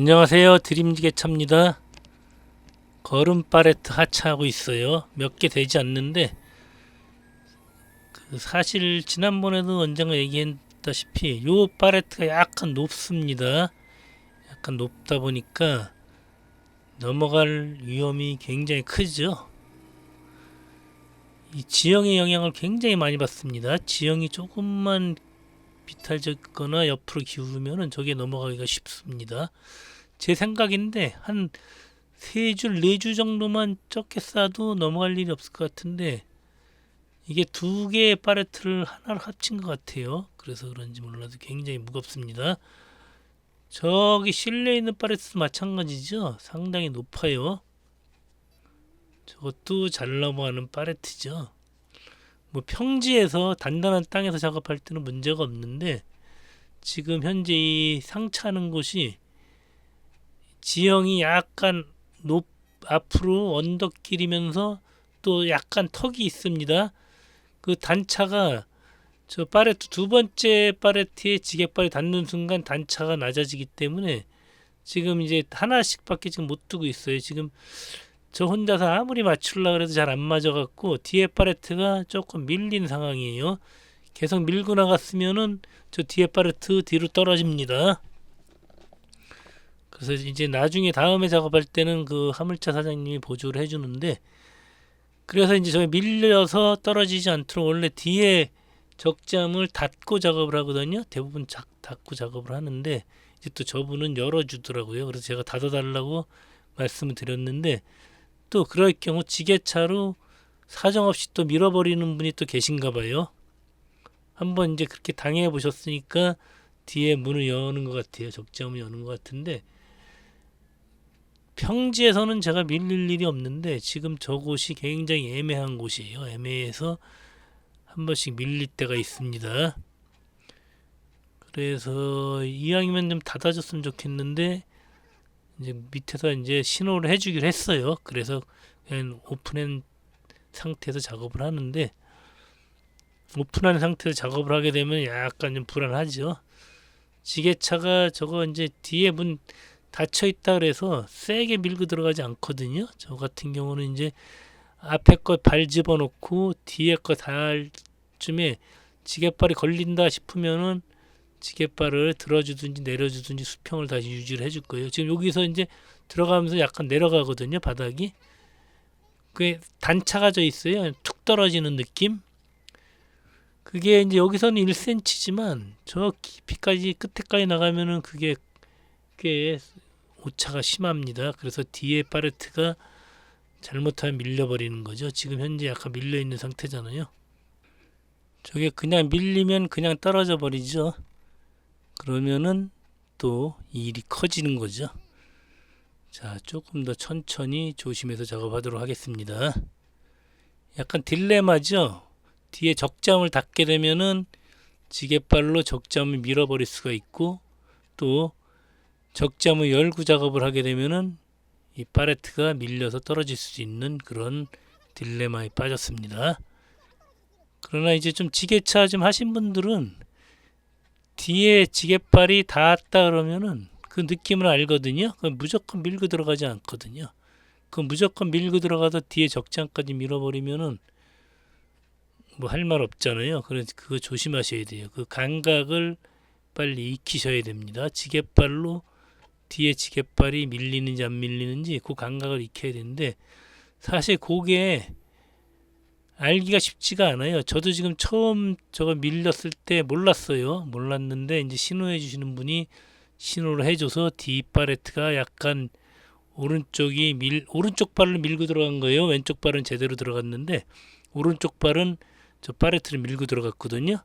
안녕하세요. 드림지게차입니다. 거름 팔레트 하차하고 있어요. 몇 개 되지 않는데 사실 지난번에도 언젠가 얘기했다시피 요 팔레트가 약간 높습니다. 약간 높다 보니까 넘어갈 위험이 굉장히 크죠. 이 지형의 영향을 굉장히 많이 받습니다. 지형이 조금만 비탈졌거나 옆으로 기울면은 저게 넘어가기가 쉽습니다. 제 생각인데 한 세 줄, 네 줄 정도만 적게 싸도 넘어갈 일이 없을 것 같은데 이게 두 개의 팔레트를 하나로 합친 것 같아요. 그래서 그런지 몰라도 굉장히 무겁습니다. 저기 실내에 있는 팔레트도 마찬가지죠. 상당히 높아요. 저것도 잘 넘어가는 팔레트죠. 뭐 평지에서 단단한 땅에서 작업할 때는 문제가 없는데 지금 현재 이 상차하는 곳이 지형이 약간 앞으로 언덕길이면서 또 약간 턱이 있습니다. 그 단차가 저 팔레트 두 번째 팔레트에 지게발이 닿는 순간 단차가 낮아지기 때문에 지금 이제 하나씩밖에 지금 못 두고 있어요. 지금 저 혼자서 아무리 맞추려고 해도 잘 안 맞아갖고 뒤에 팔레트가 조금 밀린 상황이에요. 계속 밀고 나갔으면은 저 뒤에 팔레트 뒤로 떨어집니다. 그래서 이제 나중에 다음에 작업할 때는 그 화물차 사장님이 보조를 해주는데 그래서 이제 저희 밀려서 떨어지지 않도록 원래 뒤에 적잠을 닫고 작업을 하거든요. 대부분 닫고 작업을 하는데 이제 또 저분은 열어주더라고요. 그래서 제가 닫아달라고 말씀을 드렸는데 또 그럴 경우 지게차로 사정없이 또 밀어버리는 분이 또 계신가 봐요. 한번 이제 그렇게 당해 보셨으니까 뒤에 문을 여는 것 같아요. 적잠을 여는 것 같은데 평지에서는 제가 밀릴 일이 없는데 지금 저곳이 굉장히 애매한 곳이에요. 애매해서 한 번씩 밀릴 때가 있습니다. 그래서 이왕이면 좀 닫아줬으면 좋겠는데 이제 밑에서 이제 신호를 해주기로 했어요. 그래서 그냥 오픈한 상태에서 작업을 하는데 오픈한 상태에서 작업을 하게 되면 약간 좀 불안하죠. 지게차가 저거 이제 뒤에 문 닫혀 있다 그래서 세게 밀고 들어가지 않거든요. 저 같은 경우는 이제 앞에 거 발 집어넣고 뒤에 거 달 쯤에 지게발이 걸린다 싶으면은 지게발을 들어주든지 내려주든지 수평을 다시 유지를 해줄 거예요. 지금 여기서 이제 들어가면서 약간 내려가거든요. 바닥이. 그게 단차가 져 있어요. 툭 떨어지는 느낌. 그게 이제 여기서는 1cm지만 저 깊이까지 끝에까지 나가면은 그게 꽤 오차가 심합니다. 그래서 뒤에 팔레트가 잘못하면 밀려버리는 거죠. 지금 현재 약간 밀려있는 상태잖아요. 저게 그냥 밀리면 그냥 떨어져 버리죠. 그러면은 또 이 일이 커지는 거죠. 자, 조금 더 천천히 조심해서 작업하도록 하겠습니다. 약간 딜레마죠. 뒤에 적잠을 닫게 되면은 지게발로 적잠을 밀어버릴 수가 있고 또 적잠을 열고 작업을 하게 되면은 이 팔레트가 밀려서 떨어질 수 있는 그런 딜레마에 빠졌습니다. 그러나 이제 좀 지게차 좀 하신 분들은 뒤에 지게발이 닿았다 그러면은 그 느낌을 알거든요. 그 무조건 밀고 들어가지 않거든요. 그 무조건 밀고 들어가서 뒤에 적장까지 밀어버리면은 뭐 할 말 없잖아요. 그래서 그거 조심하셔야 돼요. 그 감각을 빨리 익히셔야 됩니다. 지게발로 뒤에 지게발이 밀리는지 안 밀리는지 그 감각을 익혀야 되는데 사실 그게 알기가 쉽지가 않아요. 저도 지금 처음 저거 밀렸을 때 몰랐어요. 몰랐는데 이제 신호해 주시는 분이 신호를 해줘서 뒷팔레트가 약간 오른쪽 발로 밀고 들어간 거예요. 왼쪽 발은 제대로 들어갔는데 오른쪽 발은 저 팔레트를 밀고 들어갔거든요.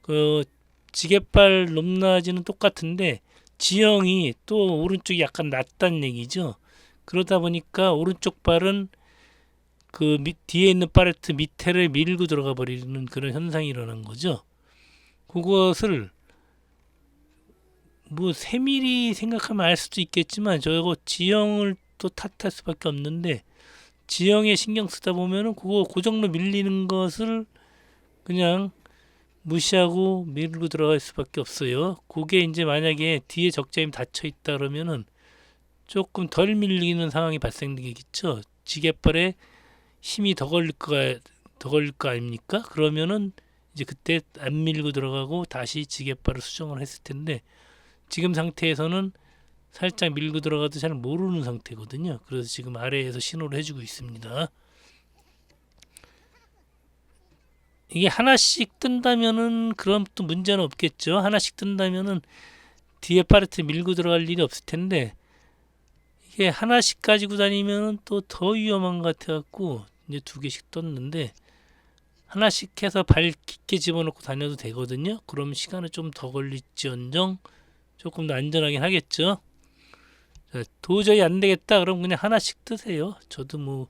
그 지게발 높낮이는 똑같은데 지형이 또 오른쪽이 약간 낮다는 얘기죠. 그러다 보니까 오른쪽 발은 그 뒤에 있는 팔레트 밑에를 밀고 들어가 버리는 그런 현상이 일어난 거죠. 그것을 뭐 세밀히 생각하면 알 수도 있겠지만 저거 지형을 또 탓할 수밖에 없는데 지형에 신경 쓰다 보면은 그거 고정로 밀리는 것을 그냥 무시하고 밀고 들어갈 수밖에 없어요. 그게 이제 만약에 뒤에 적재임 닫혀 있다 그러면은 조금 덜 밀리는 상황이 발생되겠죠. 지게발에 힘이 더 걸릴 거 아닙니까? 그러면은 이제 그때 안 밀고 들어가고 다시 지게발을 수정을 했을 텐데, 지금 상태에서는 살짝 밀고 들어가도 잘 모르는 상태거든요. 그래서 지금 아래에서 신호를 해주고 있습니다. 이게 하나씩 뜬다면은 그럼 또 문제는 없겠죠. 하나씩 뜬다면은 뒤에 팔레트 밀고 들어갈 일이 없을 텐데, 이게 하나씩 가지고 다니면 또 더 위험한 것 같아갖고 이제 2개씩 떴는데, 하나씩 해서 발 깊게 집어넣고 다녀도 되거든요. 그럼 시간은 좀 더 걸릴지언정 조금 더 안전하긴 하겠죠. 자, 도저히 안 되겠다 그럼 그냥 하나씩 뜨세요. 저도 뭐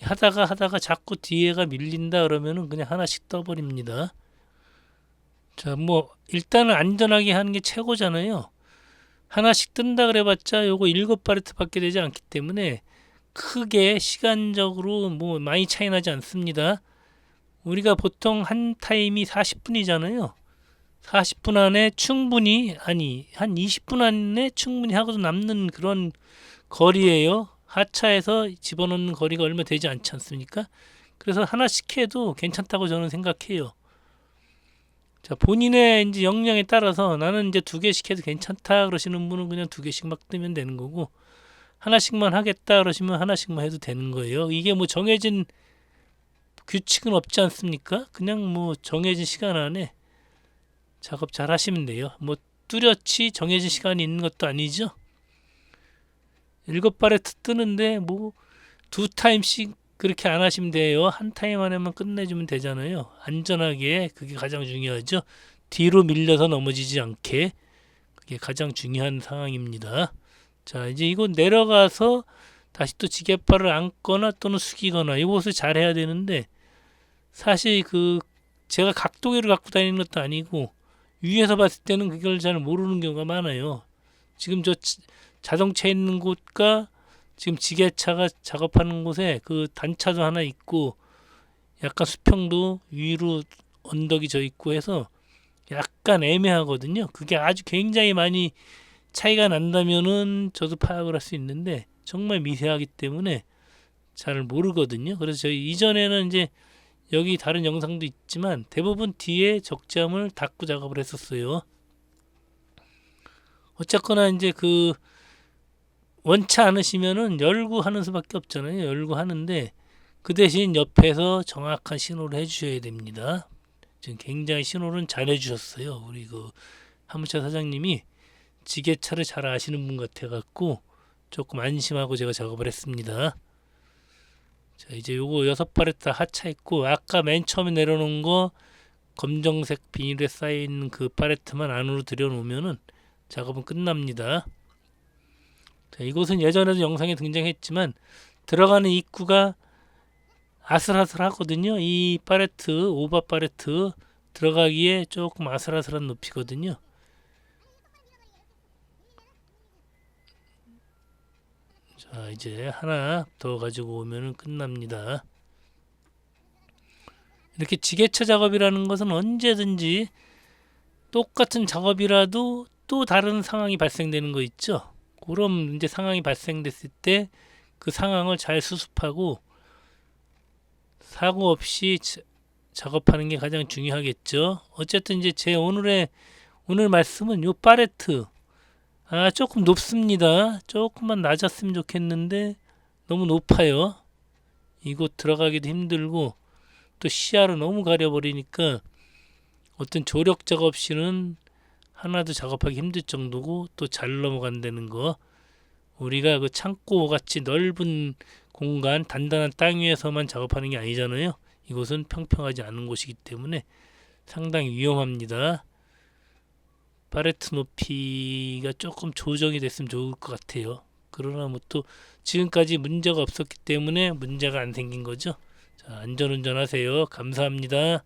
하다가 자꾸 뒤에가 밀린다 그러면은 그냥 하나씩 떠버립니다. 자, 뭐 일단은 안전하게 하는 게 최고잖아요. 하나씩 뜬다 그래봤자 요거 7바레트밖에 되지 않기 때문에 크게 시간적으로 뭐 많이 차이 나지 않습니다. 우리가 보통 한 타임이 40분이잖아요. 40분 안에 충분히, 아니 한 20분 안에 충분히 하고도 남는 그런 거리예요. 하차해서 집어넣는 거리가 얼마 되지 않지 않습니까? 그래서 하나씩 해도 괜찮다고 저는 생각해요. 자, 본인의 이제 역량에 따라서 나는 이제 2개씩 해도 괜찮다 그러시는 분은 그냥 2개씩 막 뜨면 되는 거고, 하나씩만 하겠다 그러시면 하나씩만 해도 되는 거예요. 이게 뭐 정해진 규칙은 없지 않습니까? 그냥 뭐 정해진 시간 안에 작업 잘 하시면 돼요. 뭐 뚜렷이 정해진 시간이 있는 것도 아니죠. 7바레트 뜨는데 뭐 2타임씩 그렇게 안 하시면 돼요. 한 타임 안에만 끝내주면 되잖아요. 안전하게, 그게 가장 중요하죠. 뒤로 밀려서 넘어지지 않게, 그게 가장 중요한 상황입니다. 자, 이제 이거 내려가서 다시 또 지게발을 안거나 또는 숙이거나 이것을 잘 해야 되는데, 사실 그 제가 각도기를 갖고 다니는 것도 아니고 위에서 봤을 때는 그걸 잘 모르는 경우가 많아요. 지금 저 자동차 있는 곳과 지금 지게차가 작업하는 곳에 그 단차도 하나 있고 약간 수평도 위로 언덕이 져 있고 해서 약간 애매하거든요. 그게 아주 굉장히 많이 차이가 난다면은 저도 파악을 할 수 있는데 정말 미세하기 때문에 잘 모르거든요. 그래서 저희 이전에는 이제 여기 다른 영상도 있지만 대부분 뒤에 적재함을 닫고 작업을 했었어요. 어쨌거나 이제 그 원치 않으시면은 열고 하는 수밖에 없잖아요. 열고 하는데 그 대신 옆에서 정확한 신호를 해주셔야 됩니다. 지금 굉장히 신호를 잘 해주셨어요. 우리 그 화물차 사장님이 지게차를 잘 아시는 분 같아갖고 조금 안심하고 제가 작업을 했습니다. 자, 이제 요거 6바레트 하차했고, 아까 맨 처음에 내려놓은 거 검정색 비닐에 쌓여있는 그 바레트만 안으로 들여놓으면은 작업은 끝납니다. 자, 이곳은 예전에도 영상에 등장했지만 들어가는 입구가 아슬아슬하거든요. 이 바레트, 오바 바레트 들어가기에 조금 아슬아슬한 높이거든요. 자, 이제 하나 더 가지고 오면은 끝납니다. 이렇게 지게차 작업이라는 것은 언제든지 똑같은 작업이라도 또 다른 상황이 발생되는 거 있죠. 그럼 이제 상황이 발생됐을 때 그 상황을 잘 수습하고 사고 없이 작업하는 게 가장 중요하겠죠. 어쨌든 이제 제 오늘 말씀은 요 바레트, 조금 높습니다. 조금만 낮았으면 좋겠는데 너무 높아요. 이곳 들어가기도 힘들고 또 시야를 너무 가려버리니까 어떤 조력 작업 시는 하나도 작업하기 힘들 정도고, 또 잘 넘어간다는 거, 우리가 그 창고 같이 넓은 공간, 단단한 땅 위에서만 작업하는 게 아니잖아요. 이곳은 평평하지 않은 곳이기 때문에 상당히 위험합니다. 바레트 높이가 조금 조정이 됐으면 좋을 것 같아요. 그러나 뭐 또 지금까지 문제가 없었기 때문에 문제가 안 생긴 거죠. 자, 안전운전 하세요. 감사합니다.